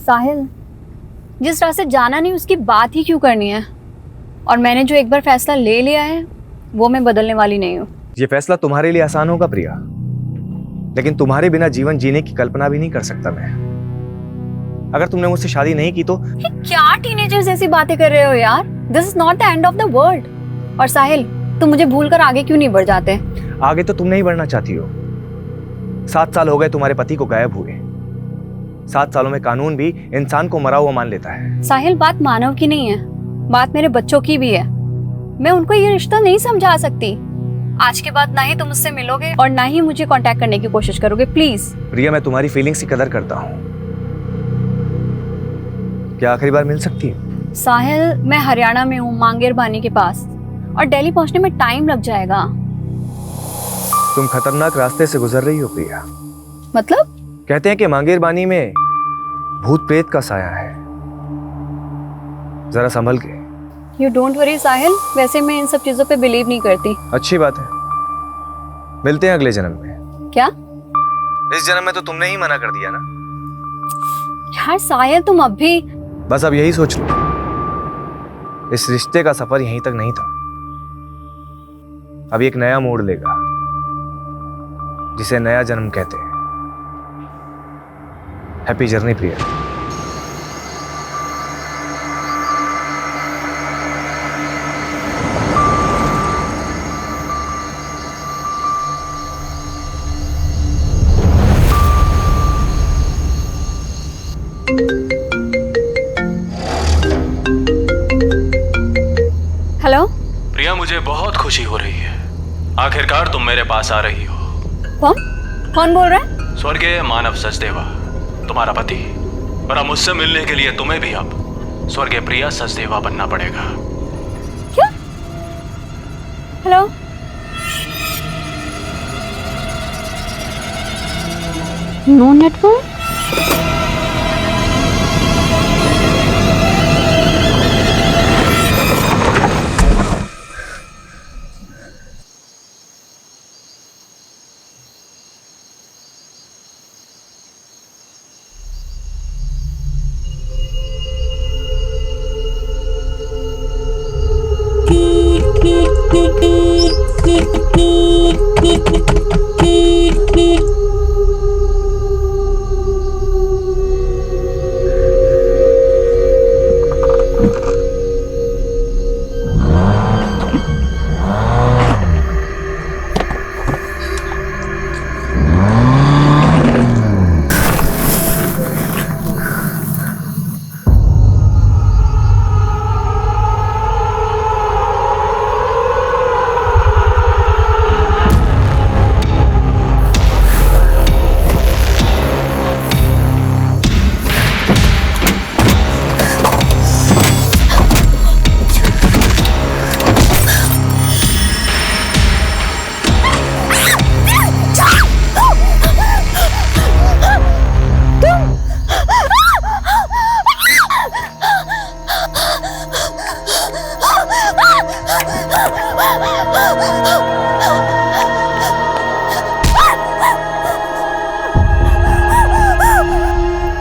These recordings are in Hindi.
साहिल, जिस रास्ते जाना नहीं उसकी बात ही क्यों करनी है? और मैंने जो एक बार फैसला ले लिया है वो मैं बदलने वाली नहीं हूँ। ये फैसला तुम्हारे लिए आसान होगा प्रिया, लेकिन तुम्हारे बिना जीवन जीने की कल्पना भी नहीं कर सकता मैं। अगर तुमने मुझसे शादी नहीं की तो ये क्या टीनेजर्स जैसी बातें कर रहे हो यार? This is not the end of the world. और साहिल, तुम मुझे भूलकर आगे क्यों नहीं बढ़ जाते? आगे तो तुम नहीं बढ़ना चाहती हो। 7 साल हो गए तुम्हारे पति को गायब हुए। 7 सालों में कानून भी इंसान को मरा हुआ मान लेता है। साहिल, बात मानव की नहीं है, बात मेरे बच्चों की भी है। मैं उनको ये रिश्ता नहीं समझा सकती। आज के बाद ना ही तुम मुझसे मिलोगे और ना ही मुझे कांटेक्ट करने की कोशिश करोगे, प्लीज। प्रिया, मैं तुम्हारी फीलिंग्स की कदर करता हूँ। क्या आखिरी बार मिल सकती है? साहिल, मैं हरियाणा में हूँ, मांगेर बानी के पास, और दिल्ली पहुंचने में टाइम लग जाएगा। तुम खतरनाक रास्ते से गुजर रही हो प्रिया। मतलब? कहते हैं कि मांगेर बानी में भूत प्रेत का साया है, जरा संभल के। यू डोंट वरी साहिल, वैसे मैं इन सब चीजों पे बिलीव नहीं करती। अच्छी बात है, मिलते हैं अगले जन्म में। क्या? इस जन्म में तो तुमने ही मना कर दिया ना। यार साहिल, तुम अब भी। बस अब यही सोच लो, इस रिश्ते का सफर यहीं तक नहीं था। अब एक नया मोड़ लेगा, जिसे नया जन्म कहते हैं। हैप्पी जर्नी प्रिया। हेलो प्रिया, मुझे बहुत खुशी हो रही है, आखिरकार तुम मेरे पास आ रही हो। कौन कौन बोल रहा है? स्वर्गीय मानव सचदेवा, तुम्हारा पति। पर अब मुझसे मिलने के लिए तुम्हें भी अब स्वर्गीय प्रिया सचदेवा बनना पड़ेगा। क्या? हेलो? No network?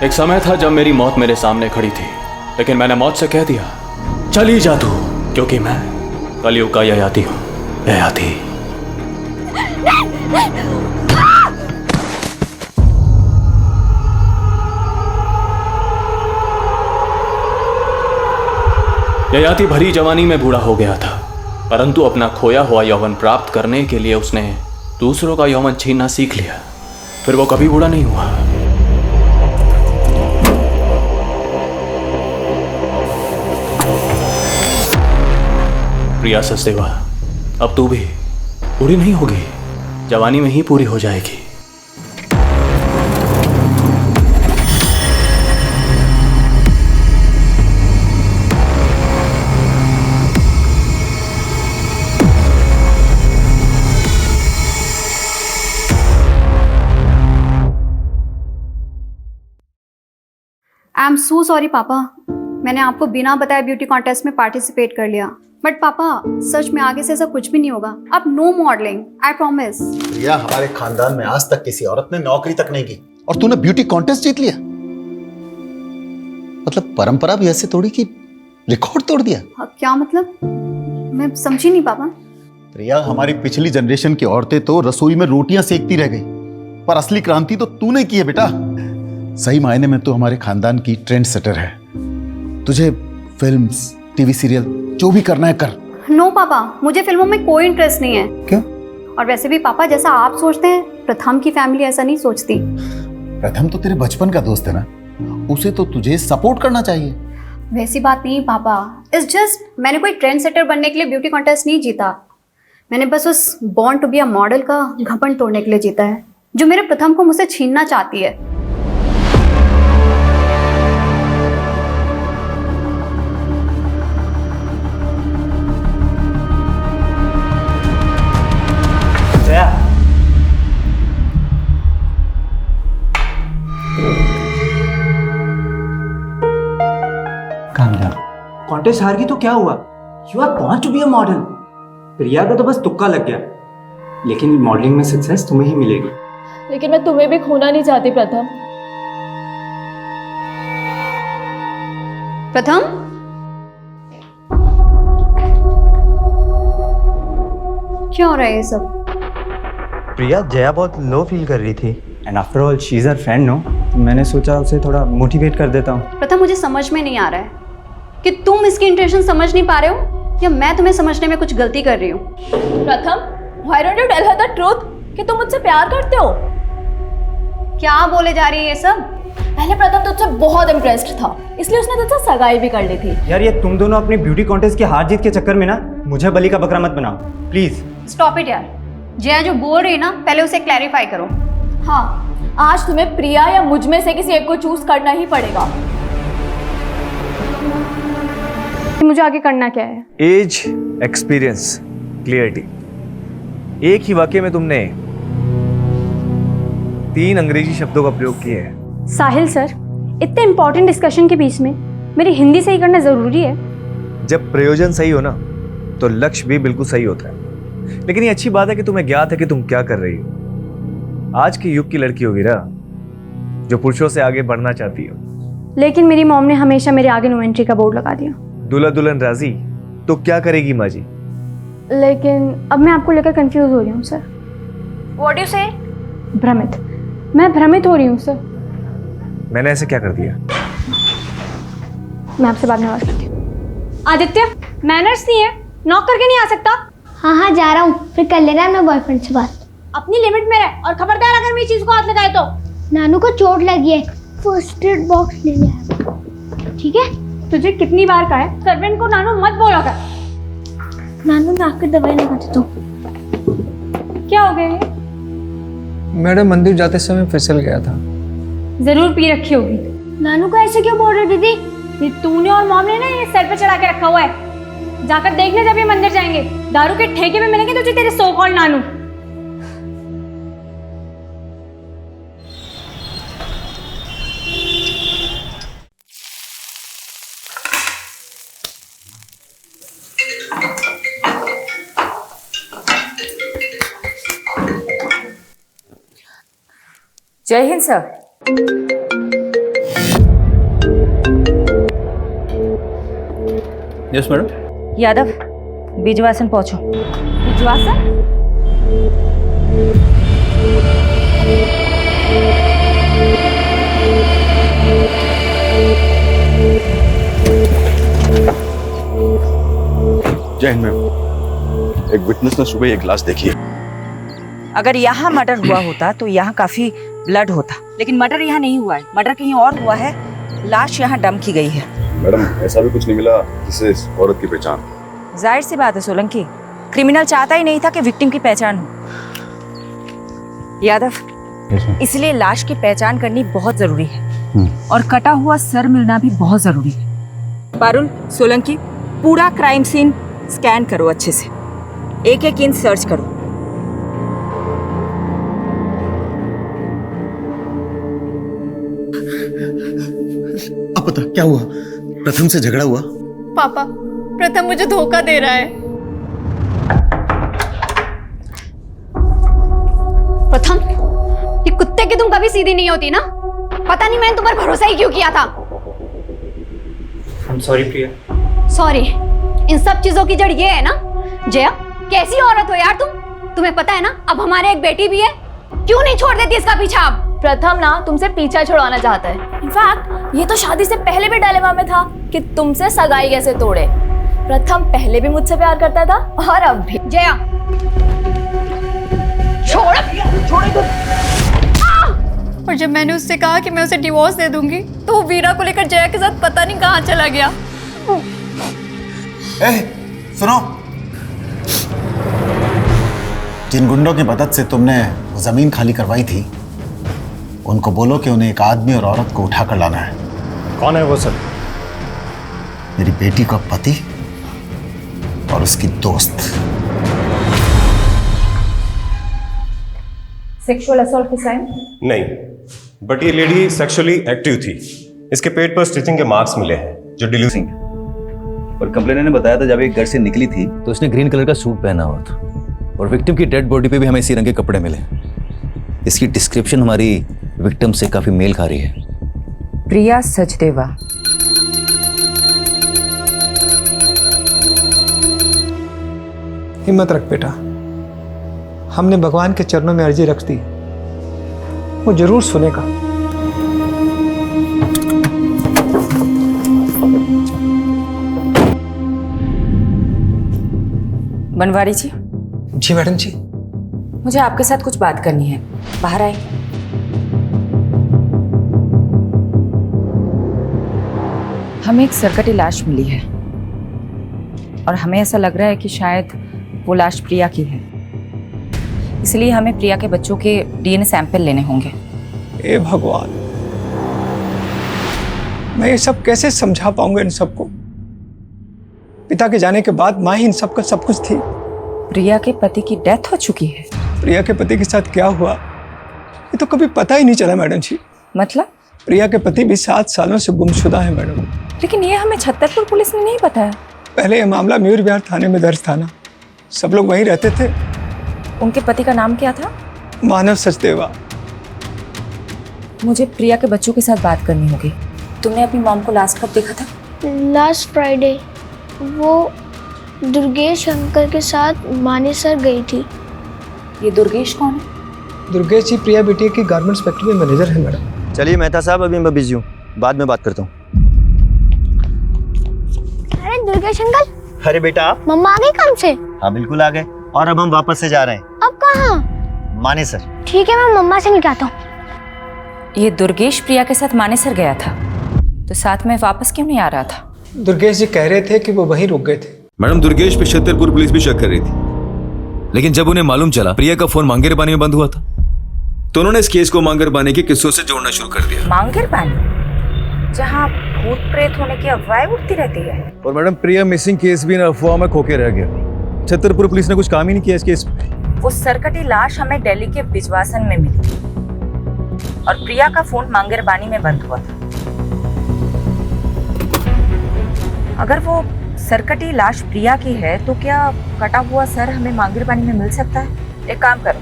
एक समय था जब मेरी मौत मेरे सामने खड़ी थी, लेकिन मैंने मौत से कह दिया, चली जा तू, क्योंकि मैं कलयुग का ययाति हूं। ययाति। ययाति भरी जवानी में बूढ़ा हो गया था, परंतु अपना खोया हुआ यौवन प्राप्त करने के लिए उसने दूसरों का यौवन छीनना सीख लिया। फिर वो कभी बूढ़ा नहीं हुआ। प्रिया सचदेवा, अब तू भी पूरी नहीं होगी, जवानी में ही पूरी हो जाएगी। आई एम सो सॉरी पापा, मैंने आपको बिना बताए ब्यूटी कॉन्टेस्ट में पार्टिसिपेट कर लिया। बट पापा, सच में आगे से ऐसा कुछ भी नहीं होगा। अब नो मॉडलिंग, आई प्रॉमिस। प्रिया, हमारे खानदान में आज तक किसी औरत ने नौकरी तक नहीं की और तूने ब्यूटी कॉन्टेस्ट जीत लिया। मतलब परंपरा भी ऐसे तोड़ी कि रिकॉर्ड तोड़ दिया। क्या मतलब? मैं समझी नहीं पापा। प्रिया, हमारी पिछली जनरेशन की औरतें तो रसोई में रोटियां सेकती रह गई, पर असली क्रांति तो तूने की है बेटा। सही मायने में तो हमारे खानदान की ट्रेंड सेटर है। तुझे फिल्म्स, टीवी सीरियल जो भी करना है कर। नो पापा, मुझे फिल्मों में कोई इंटरेस्ट नहीं है। क्यों? और वैसे भी पापा, जैसा आप सोचते हैं, प्रथम की फैमिली ऐसा नहीं सोचती। प्रथम तो तेरे बचपन का दोस्त है ना, उसे तो तुझे सपोर्ट करना चाहिए। वैसी बात नहीं पापा, इट्स जस्ट मैंने कोई ट्रेंड सेटर बनने के लिए ब्यूटी कॉन्टेस्ट नहीं जीता। मैंने बस उस born to be a model का घमंड तोड़ने के लिए जीता है, जो मेरे प्रथम को मुझसे छीनना चाहती है। कॉन्टेस्ट हार गई तो क्या हुआ? You are born to be a model. Priya का तो बस तुक्का लग गया, लेकिन मॉडलिंग में सक्सेस तुम्हें ही मिलेगी। लेकिन मैं तुम्हें भी खोना नहीं चाहती प्रथम। प्रथम, क्या हो रहा है ये सब? प्रिया, जया बहुत लो फील कर रही थी। And after all she is our friend, no? मैंने सोचा उसे थोड़ा मोटिवेट कर देता हूँ। प्रथम, मुझे समझ में नहीं आ रहा है कि तुम इसकी इंटेंशन समझ नहीं पा रहे हो या मैं तुम्हें समझने में कुछ गलती कर रही हूँ। प्रथम, why don't you tell her the truth कि तुम मुझसे प्यार करते हो? क्या बोले जा रही है ये सब? पहले प्रथम तुझसे बहुत इम्प्रेस्ड था, इसलिए उसने तुझसे सगाई भी कर ली थी। यार, ये तुम दोनों अपनी ब्यूटी कॉन्टेस्ट की हार जीत के चक्कर में ना मुझे बलि का बकरा मत बनाओ प्लीज। स्टॉप इट यार। जया जो बोल रही है ना, पहले उसे क्लैरिफाई करो। हाँ, आज तुम्हें प्रिया या मुझ में से किसी एक को चूज करना ही पड़ेगा। मुझे आगे करना क्या है? Age, experience, clarity. एक ही वाक्य में तुमने 3 अंग्रेजी शब्दों का प्रयोग किया है। साहिल सर, इतने इंपॉर्टेंट डिस्कशन के बीच में मेरी हिंदी सही करना जरूरी है? जब प्रयोजन सही हो ना, तो लक्ष्य भी बिल्कुल सही होता है। लेकिन ये अच्छी बात है कि तुम्हें ज्ञात है कि तुम क्या कर रही हो। आज के युग की लड़की हो वीरा, जो पुरुषों से आगे बढ़ना चाहती हो। लेकिन मेरी मॉम ने हमेशा मेरे आगे नो एंट्री का बोर्ड लगा दिया। दूल्हा दुल्हन राजी तो क्या करेगी माँ जी? लेकिन अब मैं आपको लेकर कंफ्यूज हो रही हूँ सर। व्हाट डू यू से? भ्रमित। मैं भ्रमित हो रही हूँ सर। मैंने ऐसे क्या कर दिया? मैं आपसे बाद में बात करती हूँ। आदित्य, मैनर्स नहीं है, नॉक करके नहीं आ सकता? हाँ हाँ जा रहा हूँ, फिर कर लेना अपने बॉयफ्रेंड से बात। अपनी लिमिट में रह, और खबरदार अगर मेरी चीज को हाथ लगाए तो। नानू को चोट लगी है, फर्स्ट एड बॉक्स ले आया। ठीक है? तुझे कितनी बार कहा है सर्वेंट को नानू मत बोला कर। नानू नाक की दवाई लगाते तो। क्या हो गया ये? मैडम, मंदिर जाते समय फिसल गया था। जरूर पी रखी होगी। नानू को ऐसे क्यों बोल रहे दीदी? ये तूने और मॉम ने ना ये सर पे चढ़ा के रखा हुआ है। जाकर देखने जब ये मंदिर जाएंगे, दारू के ठेके में मिलेंगे तुझे तेरे सो कॉल्ड नानू। जय हिंद sir. Yes madam. Yadav, Bijwasan पहुंचो। विश्वासन? जय हिंद मैम। एक विटनेस ने सुबह एक लाश देखी है। अगर यहाँ मर्डर हुआ होता तो यहाँ काफी ब्लड होता, लेकिन मर्डर यहाँ नहीं हुआ है। मर्डर कहीं और हुआ है। लाश यहाँ डंप की गई है। मैडम, ऐसा भी कुछ नहीं मिला जिससे इस औरत की पहचान। जाहिर सी बात है सोलंकी, क्रिमिनल चाहता ही नहीं था कि विक्टिम की पहचान हो। यादव, इसलिए लाश की पहचान करनी बहुत जरूरी है और कटा हुआ सर मिलना भी बहुत जरूरी है। पारुल, सोलंकी, पूरा क्राइम सीन स्कैन करो अच्छे से, एक एक इंच सर्च करो। अब बता क्या हुआ? प्रथम से झगड़ा हुआ? पापा, प्रथम मुझे धोखा दे रहा है। प्रथम, ये कुत्ते की तुम कभी सीधी नहीं होती ना। पता नहीं मैंने तुम पर भरोसा ही क्यों किया था। I'm sorry Priya. सॉरी, इन सब चीजों की जड़ ये है ना। जया, कैसी औरत हो यार तुम? तुम्हें पता है ना अब हमारे एक बेटी भी है, क्यों नहीं छोड़ देती इसका पीछा आप? प्रथम ना तुमसे पीछा छुड़वाना चाहता है। इनफैक्ट ये तो शादी से पहले भी डायलेमा में था कि तुमसे सगाई कैसे तोड़े। प्रथम पहले भी मुझसे प्यार करता था और अब भी। जया, छोड़। और जब मैंने उससे कहा कि मैं उसे डिवोर्स दे दूंगी तो वो वीरा को लेकर जया के साथ पता नहीं कहाँ चला गया। सुनो, जिन गुंडों की मदद से तुमने वो जमीन खाली करवाई थी, उनको बोलो कि उन्हें एक आदमी और औरत को उठाकर लाना है। कौन है वो सर? मेरी बेटी का पति और उसकी दोस्त। सेक्सुअल असॉल्ट की साइन? नहीं, बट ये लेडी सेक्सुअली एक्टिव थी। इसके पेट पर स्टिचिंग के मार्क्स मिले हैं जो डिलीवरी। और कंप्लेनर ने बताया था जब एक घर से निकली थी तो उसने ग्रीन कलर का सूट पहना हुआ था और विक्टिम की डेड बॉडी पे भी हमें इसी रंग के कपड़े मिले। इसकी डिस्क्रिप्शन हमारी विक्टिम से काफी मेल खा रही है। प्रिया सचदेवा। हिम्मत रख बेटा, हमने भगवान के चरणों में अर्जी रख दी, वो जरूर सुनेगा। बनवारी जी। जी मैडम जी। मुझे आपके साथ कुछ बात करनी है, बाहर आए। हमें एक सरकटी लाश मिली है और हमें ऐसा लग रहा है कि शायद वो लाश प्रिया की है, इसलिए हमें प्रिया के बच्चों के डीएनए सैंपल लेने होंगे। ए भगवान, मैं ये सब कैसे समझा पाऊंगा इन सबको? पिता के जाने के बाद माँ ही इन सब का सब कुछ थी। प्रिया के पति की डेथ हो चुकी है। प्रिया के पति के साथ क्या हुआ ये तो कभी पता ही नहीं चला मैडम जी। मतलब? प्रिया के पति भी 7 सालों से गुमशुदा है मैडम। लेकिन ये हमें छतरपुर पुलिस ने नहीं बताया। पहले ये मामला मयूर विहार थाने में दर्ज था ना, सब लोग वहीं रहते थे। उनके पति का नाम क्या था? मानव सचदेवा। मुझे प्रिया के बच्चों के साथ बात करनी होगी। तुमने अपनी मॉम को लास्ट कब देखा था? Last Friday. वो दुर्गेश अंकल के साथ मानेसर गई थी। ये दुर्गेश कौन है? दुर्गेश जी प्रिया बेटी की गारमेंट्स फैक्ट्री में मैनेजर है मैडम। चलिए मेहता साहब, अभी मैं बिजी हूँ, बाद में बात करता हूँ। अरे दुर्गेश अंकल। अरे बेटा आप? मम्मा आ गई काम से? हाँ बिल्कुल आ गए, और अब हम वापस से जा रहे हैं। अब कहाँ? मानेसर। ठीक है, मैं मम्मा से मिलता हूँ। ये दुर्गेश प्रिया के साथ मानेसर गया था, तो साथ में वापस क्यों नहीं आ रहा था? दुर्गेश जी कह रहे थे कि वो वहीं रुक गए थे। मैडम, दुर्गेश पे छतरपुर पुलिस भी शक कर रही थी, लेकिन जब उन्हें मालूम चला प्रिया का फोन मांगेर पानी में बंद हुआ था, तो उन्होंने इस केस को मांगेर पानी के किस्सों से जोड़ना शुरू कर दिया। मांगेर पानी, जहाँ भूत प्रेत होने की अफवाहें उठती रहती है। और मैडम, प्रिया मिसिंग केस भी इन अफवाह में खोके रह गया। छतरपुर पुलिस ने कुछ काम ही नहीं किया इस केस में। वो सरकटी लाश हमें दिल्ली के बिजवासन में मिली और प्रिया का फोन मांगेर पानी में बंद हुआ था। अगर वो सरकटी लाश प्रिया की है तो क्या कटा हुआ सर हमें मांगेर पानी में मिल सकता है? एक काम करो,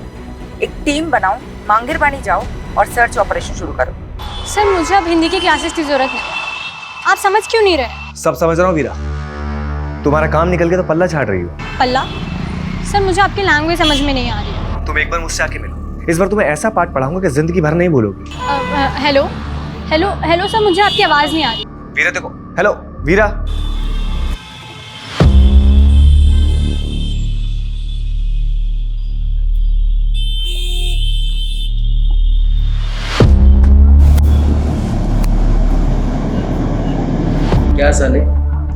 एक टीम बनाओ, मांगेर पानी जाओ और सर्च ऑपरेशन शुरू करो। सर मुझे अब हिंदी की क्लासेस की जरूरत है, आप समझ क्यों नहीं रहे? सब समझ रहा हूँ वीरा, तुम्हारा काम निकल के तो पल्ला झाड़ रही हो। पल्ला? सर मुझे आपकी लैंग्वेज समझ में नहीं आ रही है। तुम एक बार मुझसे आके मिलो, इस बार तुम्हें ऐसा पाठ पढ़ाऊंगा कि जिंदगी भर नहीं भूलोगी। हेलो हेलो हेलो सर, मुझे आपकी आवाज नहीं आ रही। वीरा देखो, हेलो वीरा। क्या साले,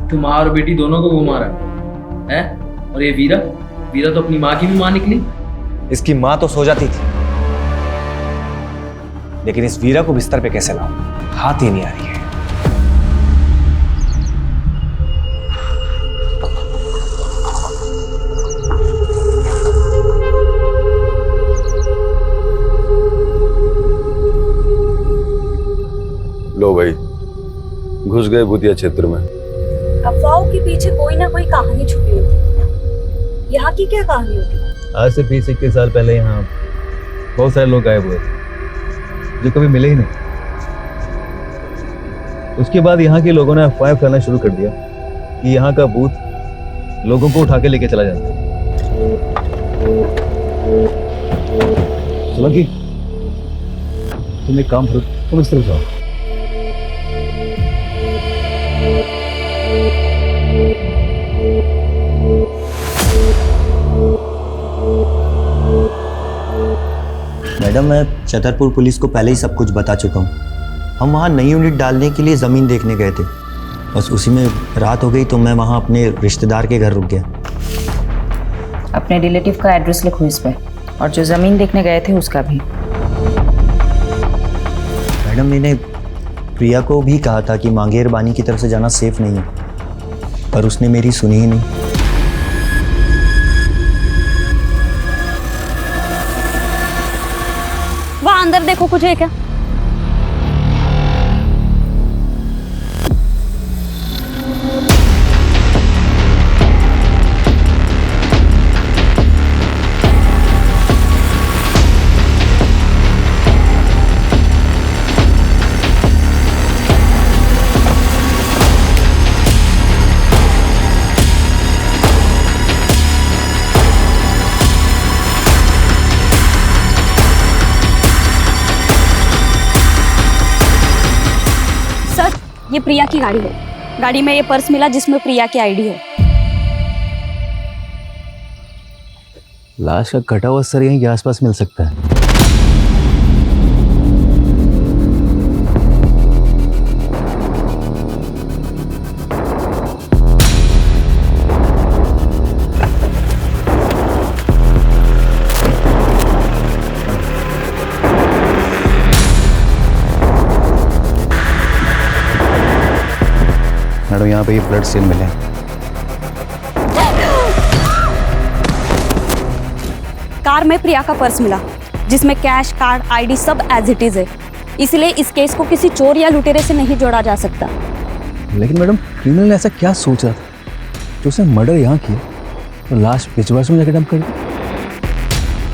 तू माँ और बेटी दोनों को घुमा रहा है? और ये वीरा तो अपनी माँ की भी माँ निकली। इसकी माँ तो सो जाती थी, लेकिन इस वीरा को बिस्तर पे कैसे लाऊं, हाथ ही नहीं आ रही है। लो भाई, घुस गए भूतिया क्षेत्र में। अफवाहों के पीछे कोई ना कोई कहानी छुपी होती है। यहाँ की क्या कहानी होती है? आज से 20-21 साल पहले यहाँ बहुत सारे लोग गायब हुए थे जो कभी मिले ही नहीं। उसके बाद यहाँ के लोगों ने अफवाह फैलाना शुरू कर दिया कि यहाँ का भूत लोगों को उठा के लेके चला जाता है। सोलंकी, तुम एक काम करो, तुम इस तरफ जाओ। मैडम, मैं छतरपुर पुलिस को पहले ही सब कुछ बता चुका हूँ। हम वहाँ नई यूनिट डालने के लिए ज़मीन देखने गए थे, बस उसी में रात हो गई तो मैं वहाँ अपने रिश्तेदार के घर रुक गया। अपने रिलेटिव का एड्रेस लिखो इस पे, और जो ज़मीन देखने गए थे उसका भी। मैडम, मैंने प्रिया को भी कहा था कि मांगेर बानी की तरफ से जाना सेफ नहीं है, पर उसने मेरी सुनी ही नहीं। वहाँ अंदर देखो, कुछ है क्या? ये प्रिया की गाड़ी है। गाड़ी में ये पर्स मिला जिसमें प्रिया की आईडी है। लाश का कटा हुआ सर यहीं के आसपास मिल सकता है। मैडम, यहाँ पे ये ब्लड स्टेन मिले हैं। कार में प्रिया का पर्स मिला जिसमें कैश, कार्ड, आईडी सब एज इट इज है। इसलिए इस केस को किसी चोर या लुटेरे से नहीं जोड़ा जा सकता। लेकिन मैडम, क्रिमिनल ने ऐसा क्या सोच रहा था जो उसने मर्डर यहाँ किया तो लाश पिछवाड़ में जाकर डंप कर दी?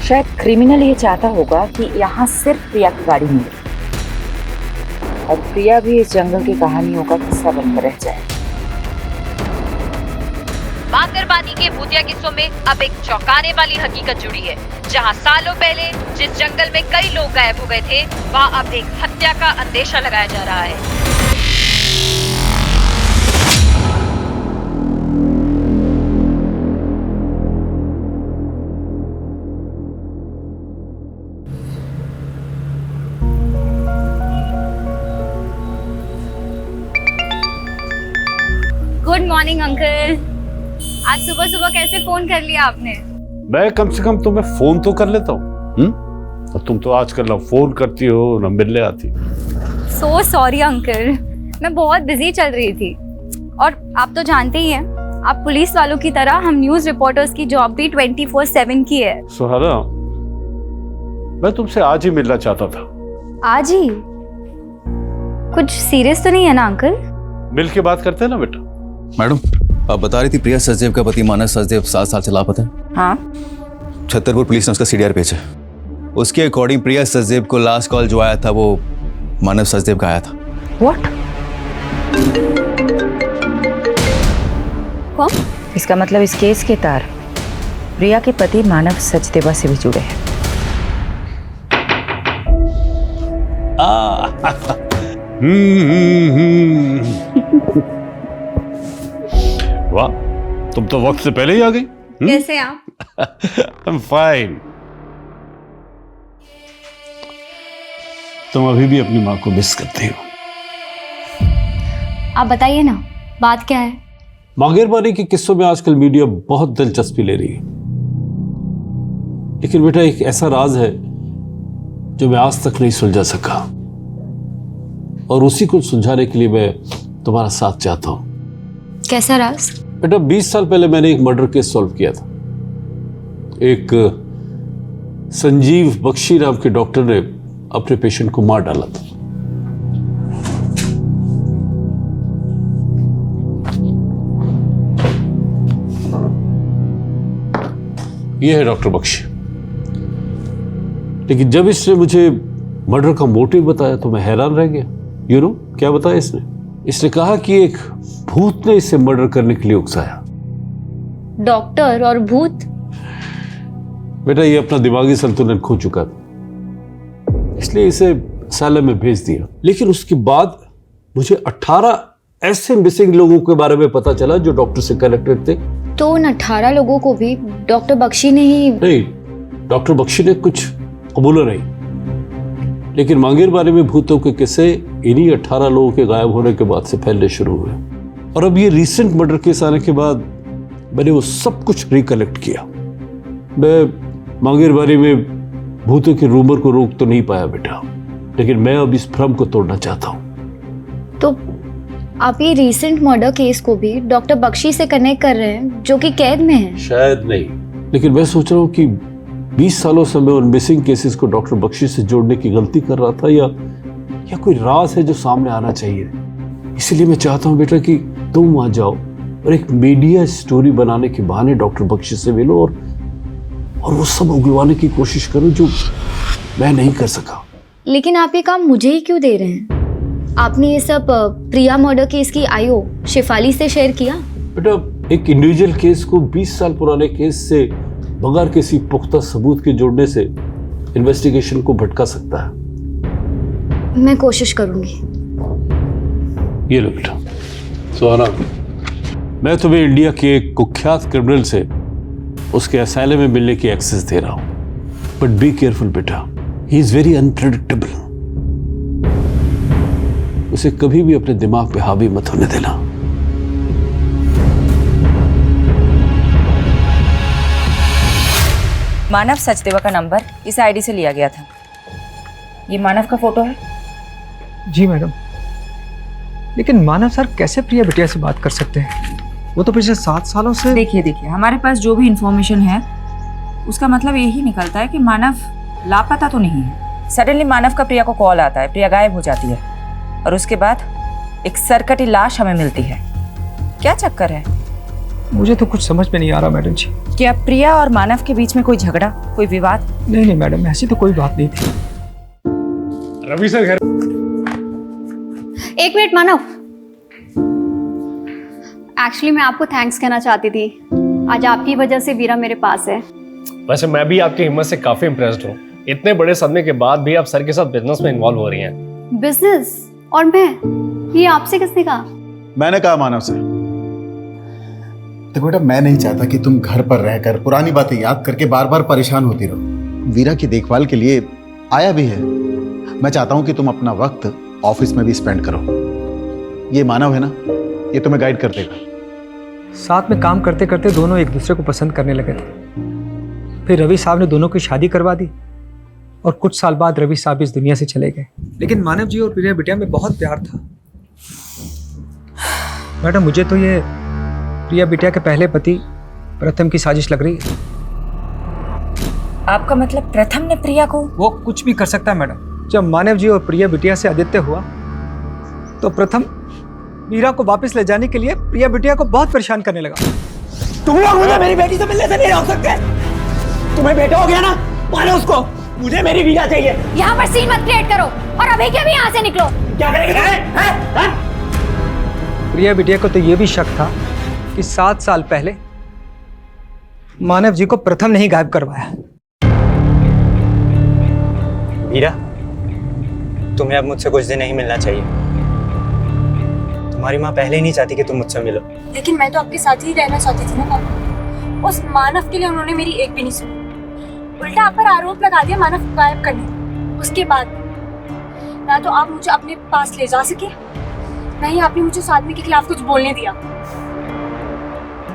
शायद क्रिमिनल ये चाहता होगा कि यहाँ सिर्फ प्रिया की गाड़ी मिले और प्रिया भी इस जंगल की कहानियों का किस्सा बनकर रह जाए। मांगरबानी के भूतिया किस्सों में अब एक चौंकाने वाली हकीकत जुड़ी है। जहां सालों पहले जिस जंगल में कई लोग गायब हो गए थे, वहां अब एक हत्या का अंदेशा लगाया जा रहा है। Good morning uncle. आज सुबह सुबह कैसे फोन कर लिया आपने? मैं कम से कम तुम्हें फोन तो कर लेता हूँ। और तुम तो आजकल ना फोन करती हो ना मिलने आती। सो सॉरी अंकल, मैं बहुत बिजी चल रही थी। और आप तो जानते ही हैं, आप पुलिस वालों की तरह हम न्यूज रिपोर्टर्स की जॉब भी 24/7 की है। सुहाना, मैं तुमसे आज ही मिलना चाहता था। आज ही? कुछ सीरियस तो नहीं है ना अंकल? मिल के बात करते हैं ना बेटा। मैडम, आप बता रही थी प्रिया सचदेव का पति मानस सचदेव 7 साल से लापता है। हाँ, छतरपुर पुलिस ने उसका सीडीआर भेजा। उसके अकॉर्डिंग प्रिया सचदेव को लास्ट कॉल जो आया था वो मानव सचदेव का आया था। व्हाट? कौन? इसका मतलब इस केस के तार प्रिया के पति मानव सचदेवा से भी जुड़े हैं। वाह, तुम तो वक्त से पहले ही आ गई। कैसे आप? I'm fine। तुम अभी भी अपनी माँ को मिस करती हो। आप बताइए ना, बात क्या है? मांगेरबानी के किस्सों में आजकल मीडिया बहुत दिलचस्पी ले रही है, लेकिन बेटा एक ऐसा राज है जो मैं आज तक नहीं सुलझा सका, और उसी को सुलझाने के लिए मैं तुम्हारा साथ चाहता हूं। कैसा राज? बेटा 20 साल पहले मैंने एक मर्डर केस सॉल्व किया था। एक संजीव बख्शी नाम के डॉक्टर ने अपने पेशेंट को मार डाला था। यह है डॉक्टर बख्शी। लेकिन जब इसने मुझे मर्डर का मोटिव बताया तो मैं हैरान रह गया। यू नो क्या बताया इसने? इसने कहा कि एक भूत ने इसे मर्डर करने के लिए उकसाया। डॉक्टर और भूत? बेटा ये अपना दिमागी संतुलन खो चुका था, इसलिए इसे असाइलम में भेज दिया। लेकिन उसके बाद मुझे 18 ऐसे मिसिंग लोगों के बारे में पता चला जो डॉक्टर से कनेक्टेड थे। तो उन 18 लोगों को भी डॉक्टर बख्शी ने ही? नहीं, डॉक्टर बख्शी ने कुछ कबूला नहीं, लेकिन मांगेर बारे में भूतों के किस्से इन्हीं 18 लोगों के गायब होने के बाद से फैलने शुरू हुए। और अब ये रिसेंट मर्डर केस आने के बाद मैंने वो सब कुछ रिकलेक्ट किया। मैं मांगेर बारे में भूतों के रूमर को रोक तो नहीं पाया बेटा, लेकिन मैं अब इस भ्रम को तोड़ना चाहता हूँ। तो आप ये रिसेंट मर्डर केस को भी डॉक्टर बख्शी से कनेक्ट कर रहे हैं जो कि कैद में है? शायद नहीं, लेकिन मैं सोच रहा हूँ कि 20 सालों से मैं उन मिसिंग केसेस को डॉक्टर बख्शी से जोड़ने की गलती कर रहा था, या कोई राज है जो सामने आना चाहिए। इसलिए मैं चाहता हूँ बेटा कि तुम वहां जाओ और एक मीडिया स्टोरी बनाने के बहाने डॉक्टर बख्शी से मिलो और वो सब उगलवाने की कोशिश करो जो मैं नहीं कर सका। लेकिन आप ये काम मुझे ही क्यों दे रहे हैं? आपने ये सब प्रिया मर्डर केस की आईओ शेफाली से शेयर किया? बेटा एक इंडिविजुअल केस को 20 साल पुराने केस से बगैर किसी पुख्ता सबूत के जोड़ने से इन्वेस्टिगेशन को भटका सकता है। मैं कोशिश करूंगी। ये लो बेटा। सुहाना, मैं तुम्हें इंडिया के एक कुख्यात क्रिमिनल से उसके असाइलम में मिलने की एक्सेस दे रहा हूं, बट बी केयरफुल बेटा, ही इज वेरी अनप्रेडिक्टेबल। उसे कभी भी अपने दिमाग पे हावी मत होने देना। मानव सचदेवा का नंबर इस आईडी से लिया गया था। ये मानव का फोटो है? जी मैडम, लेकिन मानव सर कैसे प्रिया बिटिया से बात कर सकते हैं? वो तो पिछले 7 सालों से। देखिए हमारे पास जो भी इंफॉर्मेशन है उसका मतलब यही निकलता है कि मानव लापता तो नहीं है। सडनली मानव का प्रिया को कॉल आता है, प्रिया गायब हो जाती है और उसके बाद एक सरकटी लाश हमें मिलती है। क्या चक्कर है? मुझे तो कुछ समझ में नहीं आ रहा मैडम जी। क्या प्रिया और मानव के बीच में कोई झगड़ा, कोई विवाद? नहीं मैडम, ऐसी तो कोई बात नहीं थी। रवि सर घर। एक मिनट मानव, एक्चुअली मैं आपको थैंक्स कहना चाहती थी। आज आपकी वजह से वीरा मेरे पास है। वैसे मैं भी आपकी हिम्मत से काफी इम्प्रेस्ड हूँ। इतने बड़े सदमे के बाद भी आप सर के साथ बिजनेस में इन्वॉल्व हो रही हैं। बिजनेस? और मैं? ये आपसे किसने कहा? मैंने कहा मानव से। तो बेटा मैं नहीं चाहता कि तुम घर पर रहकर पुरानी बातें याद करके बार बार परेशान होती रहो। वीरा की देखभाल के लिए आया भी है। मैं चाहता हूं कि तुम अपना वक्त ऑफिस में भी स्पेंड करो। ये मानव है ना, ये तुम्हें गाइड कर देगा। साथ में काम करते करते दोनों एक दूसरे को पसंद करने लगे थे। फिर रवि साहब ने दोनों की शादी करवा दी और कुछ साल बाद रवि साहब इस दुनिया से चले गए। लेकिन मानव जी और प्रिया बिटिया में बहुत प्यार था। मैडम मुझे तो ये प्रिया बिटिया के पहले पति प्रथम की साजिश लग रही है। आपका मतलब प्रथम ने प्रिया को? वो कुछ भी कर सकता है मैडम। जब मानव जी और प्रिया बिटिया से आदित्य हुआ तो प्रथम वीरा को वापस ले जाने के लिए प्रिया बिटिया को बहुत परेशान करने लगा। तुम लोग मुझे मेरी बेटी से मिलने से नहीं रोक सकते। तुम्हें बेटा हो गया ना, मानो उसको। मुझे मेरी वीरा चाहिए। यहाँ पर सीन मत क्रिएट करो और अभी के अभी यहाँ से निकलो। क्या करेंगे? प्रिया बिटिया को तो ये भी शक था कि 7 साल पहले मानव जी को प्रथम ने ही गायब करवाया। वीरा, तुम्हें अब मुझसे कुछ दिन नहीं मिलना चाहिए। तुम्हारी माँ पहले ही नहीं चाहती कि तुम मुझसे मिलो। लेकिन मैं तो आपके साथ ही रहना चाहती थी ना पापा। उस मानव के लिए उन्होंने मेरी एक भी नहीं सुनी। उल्टा आप पर आरोप लगा दिया मानव को गायब करने। उसके बाद ना तो आप मुझे अपने पास ले जा सके, ना ही आपने मुझे उस आदमी के खिलाफ कुछ बोलने दिया।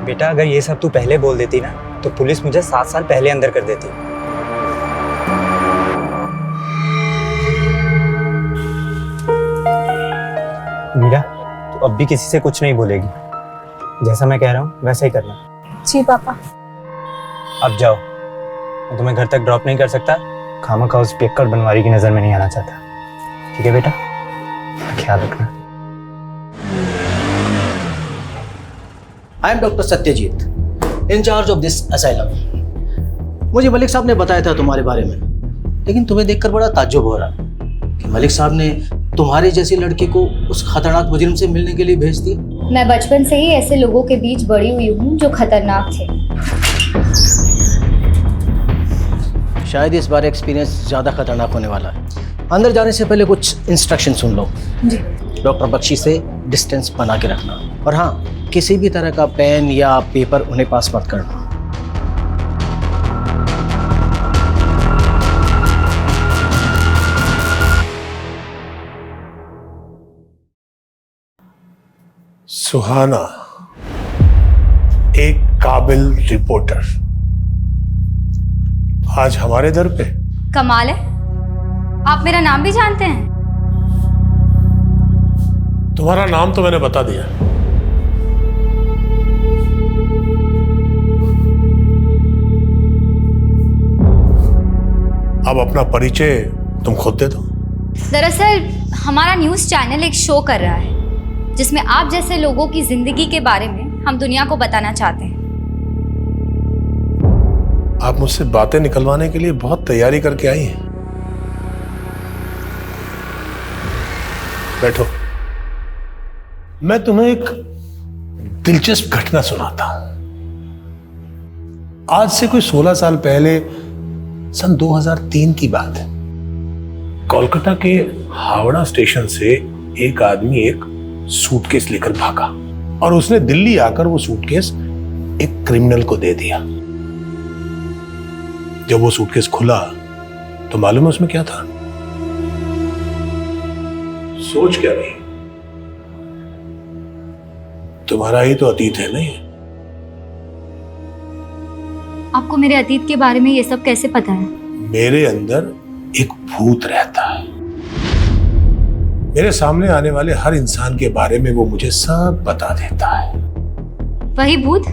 बेटा अगर ये सब तू पहले बोल देती ना तो पुलिस मुझे 7 साल पहले अंदर कर देती। वीरा, तू अब भी किसी से कुछ नहीं बोलेगी। जैसा मैं कह रहा हूँ वैसा ही करना। जी पापा। अब जाओ, मैं तुम्हें घर तक ड्रॉप नहीं कर सकता। खामखा उस पियक्कड़ बनवारी की नजर में नहीं आना चाहता। ठीक है बेटा, ख्याल रखना। I am doctor Satyajit, in charge of this asylum. मुझे मलिक साहब ने बताया था तुम्हारे बारे में, लेकिन तुम्हें देखकर बड़ा ताज्जुब हो रहा कि मलिक साहब ने तुम्हारे जैसी लड़की को उस खतरनाक मुजरिम से मिलने के लिए भेज दिया? मैं बचपन से ही ऐसे लोगों के बीच बड़ी हुई हूँ जो खतरनाक थे। शायद इस बार एक्सपीरियंस ज़्यादा खतरनाक होने वाला है। अंदर जाने से पहले कुछ इंस्ट्रक्शन सुन लो। जी। डॉक्टर बख्शी से डिस्टेंस बना के रखना, और हाँ, किसी भी तरह का पेन या पेपर उन्हें पास मत करना। सुहाना, एक काबिल रिपोर्टर, आज हमारे दर पे। कमाल है, आप मेरा नाम भी जानते हैं? तुम्हारा नाम तो मैंने बता दिया। अब अपना परिचय तुम खुद दे दो। दरअसल हमारा न्यूज़ चैनल एक शो कर रहा है जिसमें आप जैसे लोगों की जिंदगी के बारे में हम दुनिया को बताना चाहते हैं। आप मुझसे बातें निकलवाने के लिए बहुत तैयारी करके आई हैं। बैठो, मैं तुम्हें एक दिलचस्प घटना सुनाता हूं। आज से कोई 16 साल पहले, सन 2003 की बात है। कोलकाता के हावड़ा स्टेशन से एक आदमी एक सूटकेस लेकर भागा और उसने दिल्ली आकर वो सूटकेस एक क्रिमिनल को दे दिया। जब वो सूटकेस खुला तो मालूम है उसमें क्या था? सोच क्या रही? तुम्हारा ही तो अतीत है नहीं? आपको मेरे अतीत के बारे में ये सब कैसे पता है? मेरे अंदर एक भूत रहता है। मेरे सामने आने वाले हर इंसान के बारे में वो मुझे सब बता देता है। वही भूत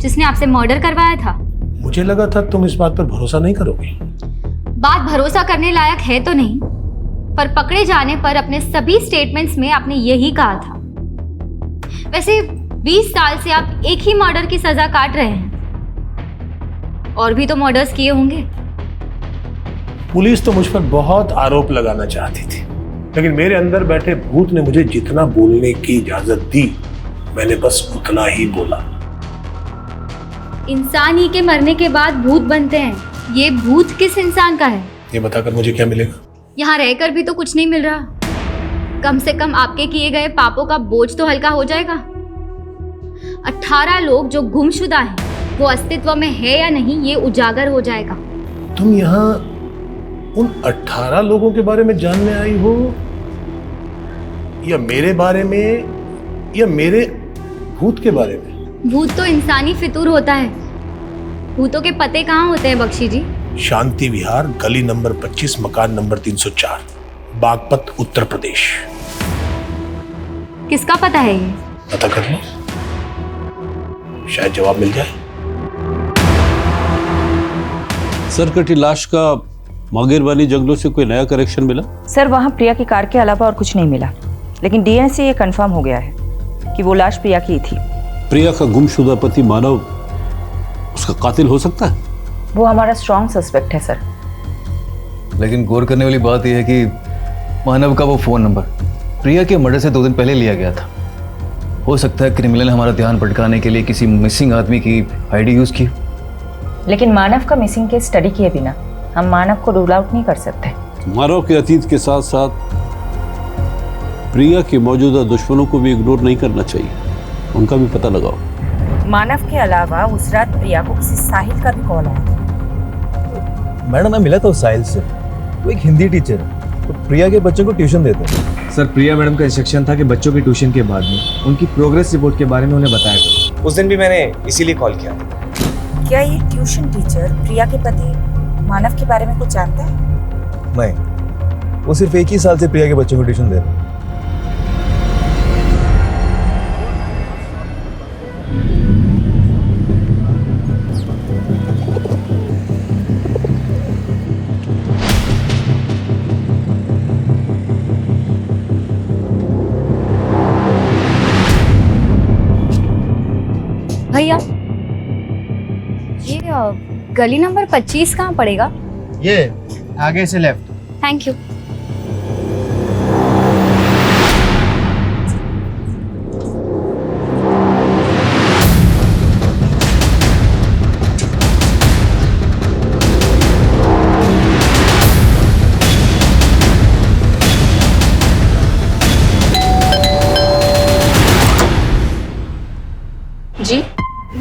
जिसने आपसे मर्डर करवाया था? मुझे लगा था तुम इस बात पर भरोसा नहीं करोगे। बात भरोसा करने लायक है तो नहीं, पर पकड़े जाने पर अपने सभी स्टेटमेंट्स में आपने यही कहा था। वैसे 20 साल से आप एक ही मर्डर की सजा काट रहे हैं, और भी तो मर्डर्स किए होंगे। पुलिस तो मुझ पर बहुत आरोप लगाना चाहती थी, लेकिन मेरे अंदर बैठे भूत ने मुझे जितना बोलने की इजाजत दी, मैंने बस उतना ही बोला। इंसान ही के मरने के बाद भूत बनते हैं, ये भूत किस इंसान का है? ये बताकर मुझे क्या मिलेगा? यहाँ रहकर भी तो कुछ नहीं मिल रहा। कम से कम आपके किए गए पापों का बोझ तो हल्का हो जाएगा। 18 लोग जो गुमशुदा हैं, वो अस्तित्व में है या नहीं, ये उजागर हो जाएगा। तुम यहाँ उन 18 लोगों के बारे में जानने आई हो, या मेरे बारे में, या मेरे भूत के बारे में? भूत तो इंसानी फितूर होता है, भूतों के पते कहाँ होते हैं बख्शी जी? शांति विहार, गली नंबर 25, मकान नंबर 304, बागपत, उत्तर प्रदेश। किसका पता है ये? पता कर लो, शायद जवाब मिल जाए। सर, कटी लाश का मांगेरवानी जंगलों से कोई नया करेक्शन मिला? सर, वहाँ प्रिया की कार के अलावा और कुछ नहीं मिला, लेकिन डीएनए से ये कंफर्म हो गया है कि वो लाश प्रिया की ही थी। प्रिया का गुमशुदा पति मानव उसका कातिल हो सकता है? वो हमारा स्ट्रॉन्ग सस्पेक्ट है सर। लेकिन गौर करने वाली बात यह है कि मानव का वो फोन नंबर प्रिया के मर्डर से 2 दिन पहले लिया गया था। हो सकता है क्रिमिनल ने हमारा ध्यान भटकाने के लिए किसी मिसिंग आदमी की आईडी यूज की। लेकिन मानव का मिसिंग केस स्टडी किए बिना हम मानव को रूल आउट नहीं कर सकते। मानव के अतीत के साथ साथ प्रिया के मौजूदा दुश्मनों को भी इग्नोर नहीं करना चाहिए, उनका भी पता लगाओ। मानव के अलावा उस रात प्रिया को किसी साहिल का भी कॉल आया। मैडम, मैं मिला था उस साहिल से, वो एक हिंदी टीचर है, तो प्रिया के बच्चों को ट्यूशन देते हैं। सर, प्रिया मैडम का इंस्ट्रक्शन था कि बच्चों की ट्यूशन के बाद में उनकी प्रोग्रेस रिपोर्ट के बारे में उन्हें बताया करो। उस दिन भी मैंने इसीलिए कॉल किया। क्या ये ट्यूशन टीचर प्रिया के पति मानव के बारे में कुछ जानता है? नहीं, वो सिर्फ 1 ही साल से प्रिया के बच्चों को ट्यूशन दे रहे हैं। भैया, ये गली नंबर 25 कहाँ पड़ेगा? ये आगे से लेफ्ट। Thank you.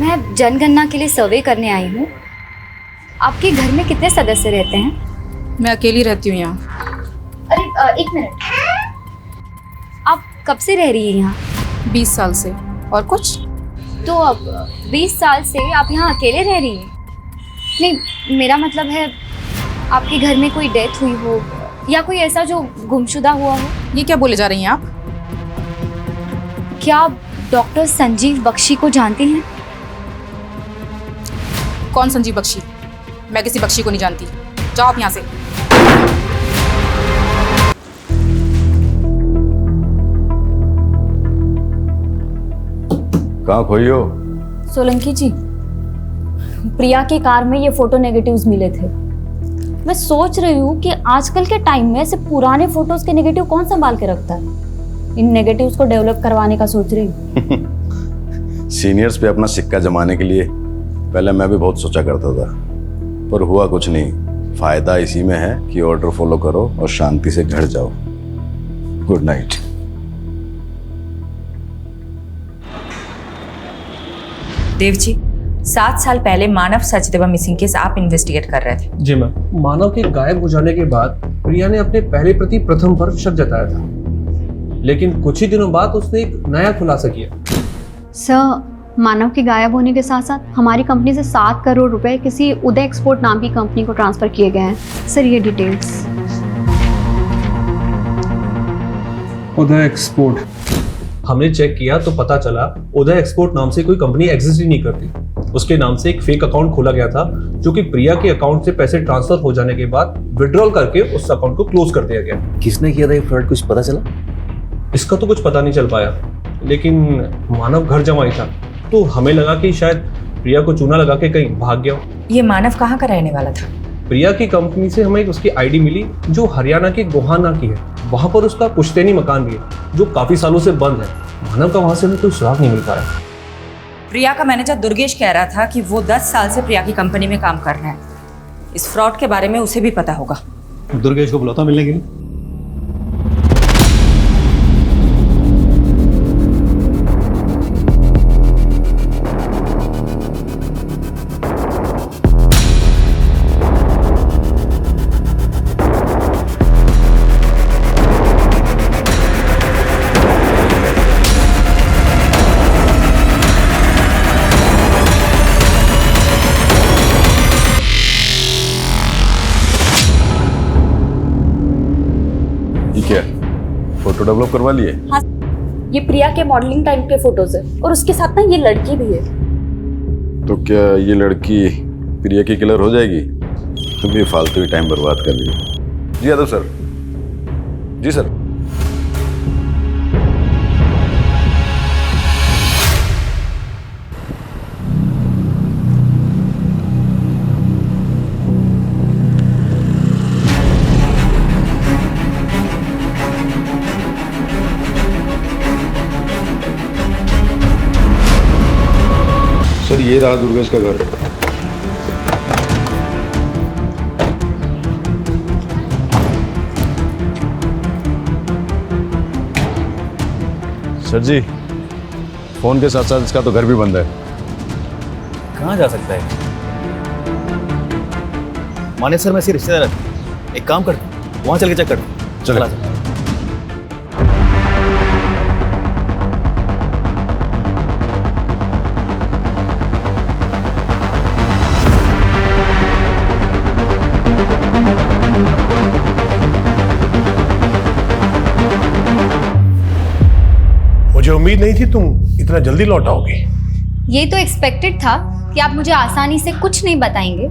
मैं जनगणना के लिए सर्वे करने आई हूँ। आपके घर में कितने सदस्य रहते हैं? मैं अकेली रहती हूँ यहाँ। अरे एक मिनट, आप कब से रह रही हैं यहाँ? 20 साल से। और कुछ? तो अब 20 साल से आप यहाँ अकेले रह रही हैं? नहीं, मेरा मतलब है आपके घर में कोई डेथ हुई हो या कोई ऐसा जो गुमशुदा हुआ हो। ये क्या बोले जा रही हैं आप? क्या आप डॉक्टर संजीव बख्शी को जानती हैं? कौन संजीव बख्शी? मैं किसी बख्शी को नहीं जानती। जाओ आप यहाँ से। कहाँ खोई हो? सोलंकी जी, प्रिया की कार में ये फोटो नेगेटिव्स मिले थे। मैं सोच रही हूँ कि आजकल के टाइम में सिर्फ पुराने फोटोज के नेगेटिव कौन संभाल के रखता है। इन नेगेटिव्स को डेवलप करवाने का सोच रही हूँ। सीनियर्स पे अपना सिक्का जमाने के लिए पहले मैं भी बहुत सोचा करता था, पर हुआ कुछ नहीं। फायदा इसी में है कि ऑर्डर फॉलो करो और शांति से घर जाओ। Good night. देव जी, 7 साल पहले मानव सचदेवा मिसिंग केस आप इन्वेस्टिगेट कर रहे थे। जी मैम। मानव के गायब हो जाने के बाद प्रिया ने अपने पहले प्रति प्रथम पर शक जताया था, लेकिन कुछ ही दिनों बाद उसने एक नया खुलासा किया। सर, मानव के गायब होने के साथ साथ हमारी कंपनी से 7 करोड़ रुपए किसी उदय एक्सपोर्ट नाम की कंपनी को ट्रांसफर किए गए हैं। सर, ये डिटेल्स। उदय एक्सपोर्ट, हमने चेक किया तो पता चला उदय एक्सपोर्ट नाम से कोई कंपनी एग्जिस्ट ही नहीं करती। उसके नाम से एक फेक अकाउंट खोला गया था, जो कि प्रिया के अकाउंट से पैसे ट्रांसफर हो जाने के बाद विड्रॉल करके उस अकाउंट को क्लोज कर दिया गया। किसने किया था ये फ्रॉड, कुछ पता चला? इसका तो कुछ पता नहीं चल पाया, लेकिन मानव घर जमाई था, तो हमें लगा कि शायद प्रिया को चूना लगा के कहीं भाग गया। ये मानव कहाँ का रहने वाला था? प्रिया की कंपनी से हमें उसकी आईडी मिली जो हरियाणा के गोहाना की है। वहां पर उसका पुश्तैनी मकान भी है जो काफी सालों से बंद है। मानव का वहां से हमें कोई सुराग नहीं मिल पाया। प्रिया का मैनेजर दुर्गेश कह रहा था कि वो 10 साल से प्रिया की कंपनी में काम कर रहा है। इस फ्रॉड के बारे में उसे भी पता होगा। दुर्गेश को बुलाता मिलने के लिए। क्या फोटो डेवलप करवा लिए? हाँ, ये प्रिया के मॉडलिंग टाइम के फोटोज है और उसके साथ ना ये लड़की भी है। तो क्या ये लड़की प्रिया की किलर हो जाएगी? तुम भी फालतू ही टाइम बर्बाद कर रही हो। जी यादव सर। जी सर। सर, ये रहा दुर्गेश का घर। सर जी, फोन के साथ साथ इसका तो घर भी बंद है। कहाँ जा सकता है? माने सर, मैं इसके रिश्तेदार है। एक काम कर, वहाँ चल के चेक कर। चला। मुझे उम्मीद नहीं थी तुम इतना जल्दी लौट आओगी। ये तो एक्सपेक्टेड था कि आप मुझे आसानी से कुछ नहीं बताएंगे,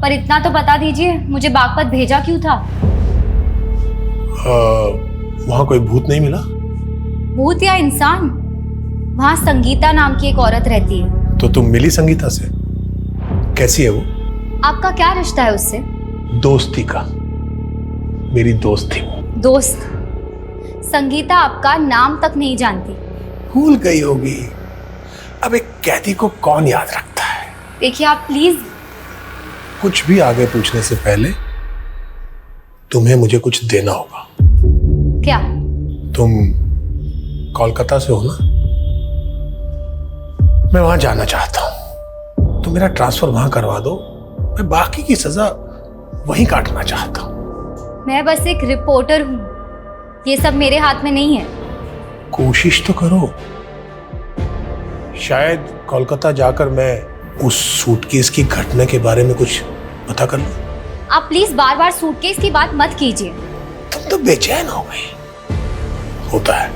पर इतना तो बता दीजिए, मुझे बागपत भेजा क्यों था? वहां कोई भूत नहीं मिला? भूत या इंसान? वहां संगीता नाम की एक औरत रहती है। तो तुम मिली संगीता से? कैसी है वो? आपका क्या रिश्ता है उससे? दोस्ती का। मेरी दोस्त थी वो। दोस्त? संगीता आपका नाम तक नहीं जानती। भूल गई होगी। अब एक कैदी को कौन याद रखता है? देखिए आप प्लीज। कुछ भी आगे पूछने से पहले तुम्हें मुझे कुछ देना होगा। क्या? तुम कोलकाता से हो ना? मैं वहां जाना चाहता हूं। तुम मेरा ट्रांसफर वहां करवा दो, मैं बाकी की सजा वहीं काटना चाहता हूं। मैं बस एक रिपोर्टर हूँ, ये सब मेरे हाथ में नहीं है। कोशिश तो करो, शायद कोलकाता जाकर मैं उस सूटकेस की घटना के बारे में कुछ पता कर लूं। आप प्लीज बार बार सूटकेस की बात मत कीजिए। तुम तो बेचैन हो गई। होता है,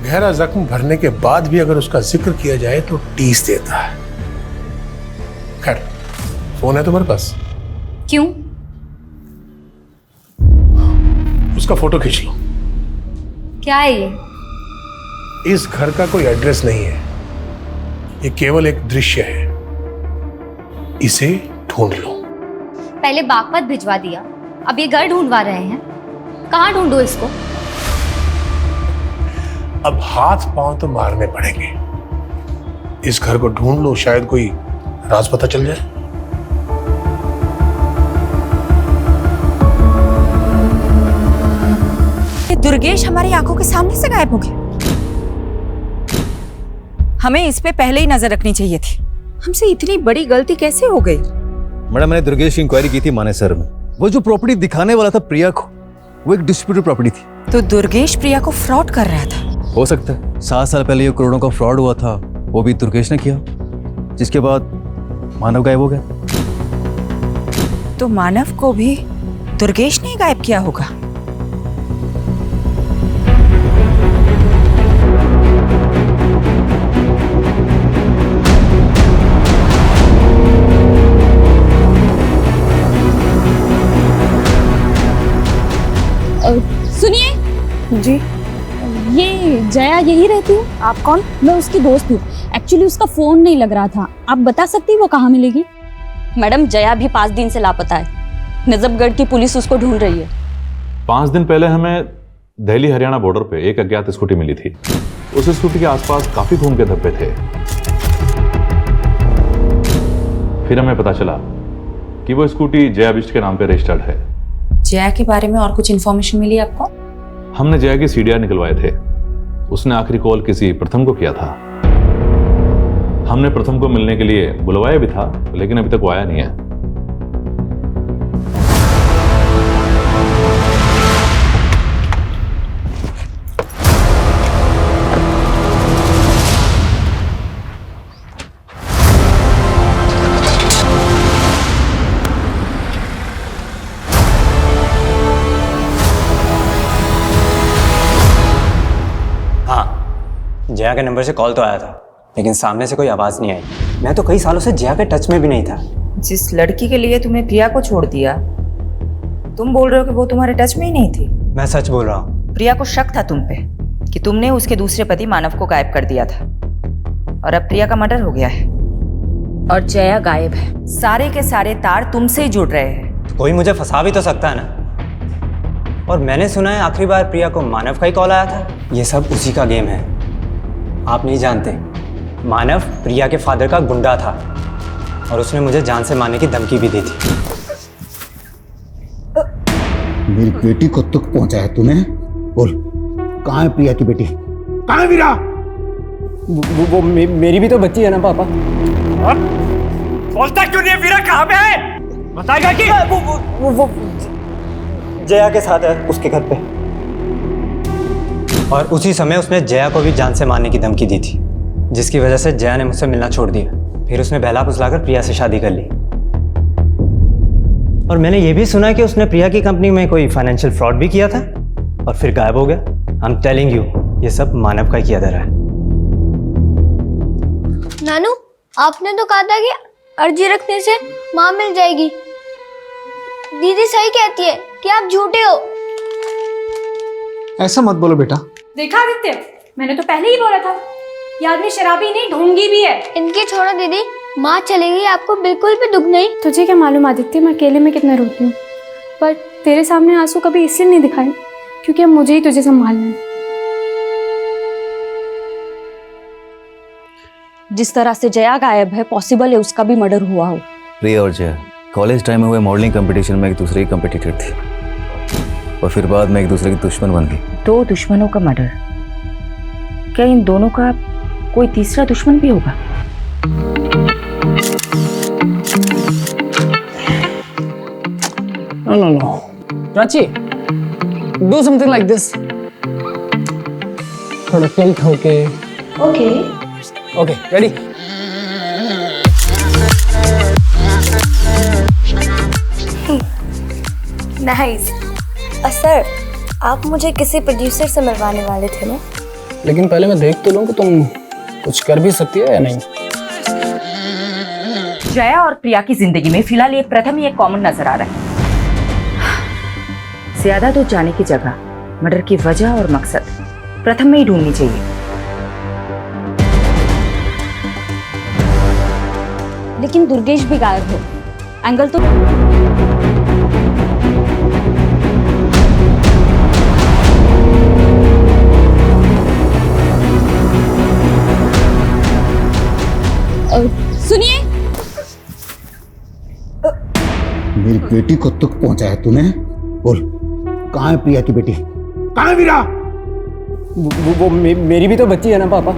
गहरा जख्म भरने के बाद भी अगर उसका जिक्र किया जाए तो टीस देता है। खैर, फोन है तुम्हारे पास? क्यों? उसका फोटो खींच लो। क्या है ये? इस घर का कोई एड्रेस नहीं है, ये केवल एक दृश्य है। इसे ढूंढ लो। पहले बागपत भिजवा दिया, अब ये घर ढूंढवा रहे हैं। कहाँ ढूंढो इसको? अब हाथ पांव तो मारने पड़ेंगे। इस घर को ढूंढ लो, शायद कोई राज पता चल जाए। ये दुर्गेश हमारी आंखों के सामने से गायब हो गया। हमें इस पे पहले ही नजर रखनी चाहिए थी। हमसे इतनी बड़ी गलती कैसे हो गई? मैडम, मैंने दुर्गेश की इंक्वायरी की थी मानेसर में। वो जो प्रॉपर्टी दिखाने वाला था प्रिया को, वो एक डिस्प्यूटेड प्रॉपर्टी थी। तो दुर्गेश प्रिया को फ्रॉड कर रहा था। हो सकता है 7 साल पहले ये करोड़ों का फ्रॉड हुआ था, वो भी दुर्गेश ने किया, जिसके बाद मानव गायब हो गया। तो मानव को भी दुर्गेश ने गायब किया होगा। सुनिए जी, ये जया यही रहती है? आप कौन? मैं उसकी दोस्त हूँ। एक्चुअली उसका फोन नहीं लग रहा था, आप बता सकती हैं वो कहाँ मिलेगी? मैडम, जया भी 5 दिन से लापता है। नजफगढ़ की पुलिस उसको ढूंढ रही है। 5 दिन पहले हमें दिल्ली हरियाणा बॉर्डर पे एक अज्ञात स्कूटी मिली थी। उस स्कूटी के आसपास काफी खून के धब्बे थे। फिर हमें पता चला कि वो स्कूटी जया बिष्ट के नाम पे रजिस्टर्ड है। जया के बारे में और कुछ इन्फॉर्मेशन मिली आपको? हमने जया की सीडीआर निकलवाए थे। उसने आखिरी कॉल किसी प्रथम को किया था। हमने प्रथम को मिलने के लिए बुलवाया भी था, लेकिन अभी तक वो आया नहीं है। जया के नंबर से कॉल तो आया था, लेकिन सामने से कोई आवाज़ नहीं आई। मैं तो कई सालों से जया के टच में भी नहीं था। जिस लड़की के लिए तुम्हें प्रिया को छोड़ दिया, तुम बोल रहे हो कि वो तुम्हारे टच में ही नहीं थी? मैं सच बोल रहा हूँ। प्रिया को शक था तुम पे कि तुमने उसके दूसरे पति मानव को गायब कर दिया था, और अब प्रिया का मर्डर हो गया है और जया गायब है। सारे के सारे तार तुमसे ही जुड़ रहे हैं। तो कोई मुझे फंसा भी तो सकता है ना। और मैंने सुना है आखिरी बार प्रिया को मानव का ही कॉल आया था। ये सब उसी का गेम है। आप नहीं जानते, मानव प्रिया के फादर का गुंडा था और उसने मुझे जान से मारने की धमकी भी दी थी। मेरी बेटी को तक पहुंचाया तूने? बोल, कहाँ है प्रिया की बेटी? कहाँ है वीरा? वो मेरी भी तो बच्ची है ना पापा। बोलता क्यों नहीं? वीरा कहाँ पे है? बताएगा कि? वो जया के साथ है, उसके घर पे। और उसी समय उसने जया को भी जान से मारने की धमकी दी थी, जिसकी वजह से जया ने मुझसे मिलना छोड़ दिया। फिर उसने बहला फुसलाकर प्रिया से शादी कर ली। और मैंने ये भी सुना कि उसने प्रिया की कंपनी में कोई फाइनेंशियल फ्रॉड भी किया था और फिर गायब हो गया। आई एम टेलिंग यू, ये सब मानव का किया धरा है। नानू, आपने तो कहा था कि अर्जी रखने से माँ मिल जाएगी। दीदी सही कहती है कि आप झूठे हो। ऐसा मत बोलो बेटा। देखा आदित्य, मैंने तो पहले ही बोला था, ये आदमी शराबी नहीं ढोंगी भी है। इनकी छोड़ो दीदी, माँ चली गई, आपको बिल्कुल भी दुख नहीं। तुझे क्या मालूम आदित्य, मैं अकेले में कितना रोती हूँ, पर तेरे सामने आंसू कभी इसलिए नहीं दिखाए क्योंकि अब मुझे ही तुझे संभालना है। जिस तरह से जया गायब है, पॉसिबल है उसका भी मर्डर हुआ हो। प्रिया और जया कॉलेज टाइम में हुए मॉडलिंग कंपटीशन में एक दूसरे की कंपटीटर थी, और फिर बाद में एक दूसरे की दुश्मन बन गई। 2 दुश्मनों का मर्डर, क्या इन दोनों का कोई तीसरा दुश्मन भी होगा? No. Prachi, do something like this. थोड़ा tilt होके. Okay, ready? नाइस। सर, आप मुझे किसी प्रोड्यूसर से मिलवाने वाले थे ना? लेकिन पहले मैं देख तो लूं कि तुम कुछ कर भी सकती हो या नहीं। जया और प्रिया की जिंदगी में फिलहाल ये प्रथम ही एक कॉमन नजर आ रहा है। ज्यादा दूर जाने की जगह मर्डर की वजह और मकसद प्रथम में ही ढूंढनी चाहिए। लेकिन दुर्गेश भी गायब है। एंगल तो सुनिए, मेरी बेटी को तुक पहुंचाया तूने? बोल, कहाँ है प्रिया की बेटी? कहाँ है वीरा? वो मेरी भी तो बच्ची है ना पापा।